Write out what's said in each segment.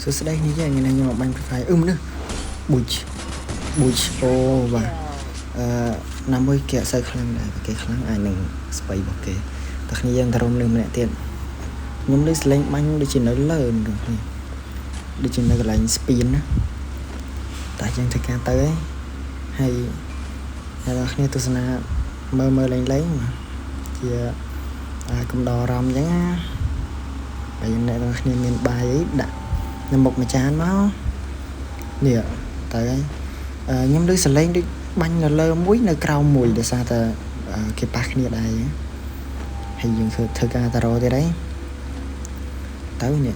សួស្តីនេះយើងខ្ញុំមកបាញ់ Free Fire នេះបុជអូបាទណាមួយគេអត់សូវខ្លាំងដែរគេខ្លាំងអាចនឹងស្បៃរបស់គេតែគ្នាយើងទៅរំលឹកម្នាក់ទៀតខ្ញុំលើសលេងបាញ់ដូចជានៅលើនេះដូចជានៅកន្លែងស្ពីនណាតែយើងធ្វើការទៅហើយអ្នកគ្នាទស្សនាមើលលេងជាកំដរអារម្មណ៍អញ្ចឹងហើយអ្នកទាំងគ្នាមានបាយអីដាក់នៅមុខមួយចានមកនេះទៅខ្ញុំលើសលេងដូចបាញ់នៅលើមួយនៅក្រោមមួយដោយសារតែគេប៉ះគ្នាដែរហើយយើងធ្វើការតារ៉ូទៀតហើយទៅនេះ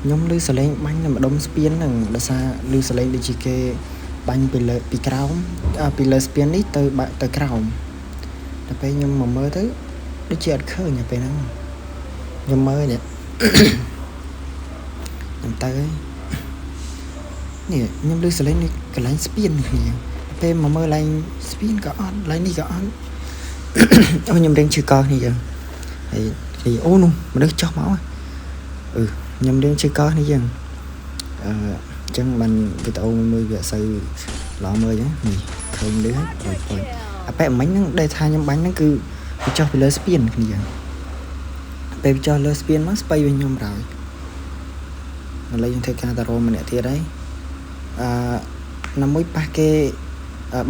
ខ្ញុំលើសលេងបាញ់នៅម្ដុំស្ពានហ្នឹងដោយសារលើសលេងដូចជាគេបាញ់ពីក្រោមពីលើស្ពាននេះទៅក្រោមតែពេលខ្ញុំមកមើលទៅដូចជាអត់ឃើញពេលហ្នឹងខ្ញុំមើលនេះខ្ញុំទៅនេះខ្ញុំលើសលេងនេះកន្លែងស្ពានគ្នាពេលមកមើលឡើងស្ពានក៏អត់ឡើងនេះក៏អត់ខ្ញុំរៀងឈឺកគ្នាចឹងហើយអូនោះមនុស្សចុះមកខ្ញុំរៀងឈឺកគ្នាចឹងអញ្ចឹងបានវីដេអូមួយវាអត់សូវល្អមើលចឹងនេះឃើញលឿនហើយអាប៉ែមិញហ្នឹងដែលថាខ្ញុំបាញ់ហ្នឹងគឺវាចុះពីលើស្ពានគ្នាចឹងពេលចុះលើស្ពានមកស្បៃវិញខ្ញុំរោយឥឡូវយើងធ្វើការតារ៉ូម្នាក់ទៀតហើយណាមួយប៉ះគេ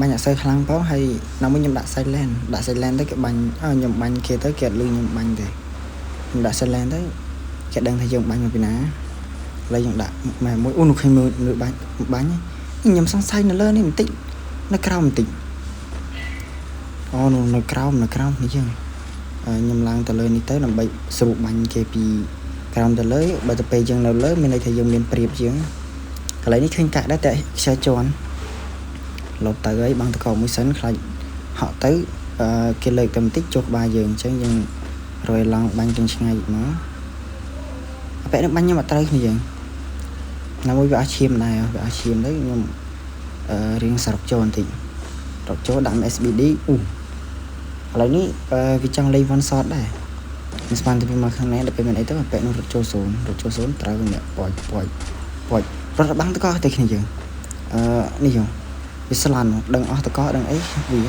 បាញ់អត់សូវខ្លាំងផងហើយណាមួយខ្ញុំដាក់ silent ទៅគេបាញ់ខ្ញុំបាញ់គេទៅគេអត់លឺខ្ញុំបាញ់ទេខ្ញុំដាក់ silent ទៅគេដឹងថាយើងបាញ់មកពីណាឥឡូវយើងដាក់ម៉ែមួយនោះឃើញមើលបាញ់ខ្ញុំសង្ស័យនៅលើនេះបន្តិចនៅក្រោមបន្តិចនោះនៅក្រោមនេះចឹងខ្ញុំឡើងទៅលើនេះទៅដើម្បីស្រួលបាញ់គេពីក្រោមទៅលើបើទៅពេលយើងនៅលើមានន័យថាយើងមានប្រៀបជាងកន្លែងនេះឃើញកាក់ដែរតែខ្សែជន់លុបទៅហើយបាំងតកមួយសិនខ្លាចហក់ទៅគេលើកទៅបន្តិចចុះក្បាលយើងអញ្ចឹងយើងរយឡងបាញ់ទាំងឆ្ងាយមកអាប៉ែនេះបាញ់ខ្ញុំអត់ត្រូវគ្នាយើងណាមួយវាអស់ឈាមដែរវាអស់ឈាមទៅខ្ញុំរៀងសរុបចូលបន្តិចរកចូលដាក់ SBD ឥឡូវនេះវាចង់លេង one shot ដែរមិនស្មានទៅមកខាងនេះដល់ពេលមានអីទៅអាប៉ែនោះរត់ចូល0ត្រូវអ្នកប៉ួចរត់បាំងតកទៅគ្នាយើងនេះយើងវាស្លាន់ដឹងអស់តកដឹងអីវា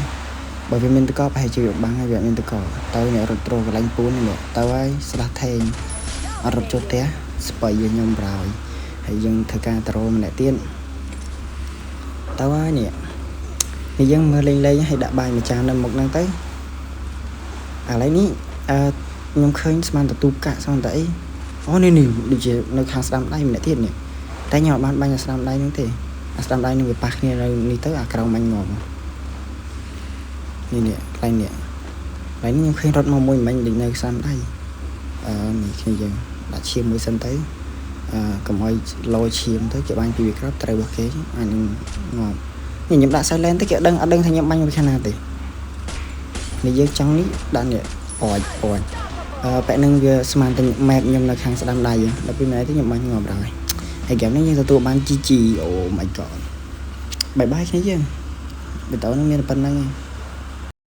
បើវាមានតកប្រហែលជាវាបាំងហើយវាមានតកទៅអ្នករត់ចូលកន្លែងពួននេះទៅហើយស្ដាស់ថេងអត់រត់ចូលផ្ទះស្បៃខ្ញុំប្រោយហើយយើងធ្វើការតារ៉ូម្នាក់ទៀតទៅហើយនេះយើងមើលលេងហើយដាក់បាយមួយចាននៅមុខហ្នឹងទៅឥឡូវនេះខ្ញុំឃើញស្មានទូកាក់ស្មានតែអីនេះដូចជានៅខាងស្ដាំដៃម្នាក់ទៀតនេះតែខ្ញុំអត់បានបាញ់ស្ដាំដៃហ្នឹងទេស្ដាំដៃនឹងវាប៉ះគ្នានៅនេះទៅអាក្រៅមាញ់ងាប់នេះខ្លាំងនេះខ្ញុំឃើញរត់មកមួយមិញដូចនៅស្ដាំដៃនេះគ្នាយើងដាក់ឈាមមួយសិនទៅកុំឲ្យលោឈាមទៅគេបាញ់ពីវាក្រោបត្រូវរបស់គេអានឹងងាប់នេះខ្ញុំដាក់ silent ទៅគេអត់ដឹងថាខ្ញុំបាញ់ពីខាងណាទេនេះយើងចង់នេះដាក់នេះប៉ាច់ប៉ែនឹងវាស្មានតែ map ខ្ញុំនៅខាងស្ដាំដៃដល់ពេលនេះខ្ញុំបាញ់ងាប់ហើយហើយហ្គេមនេះយើងទទួលបាន GG oh my god បាយគ្នាយើងវីដេអូនេះមានប៉ុណ្្នឹង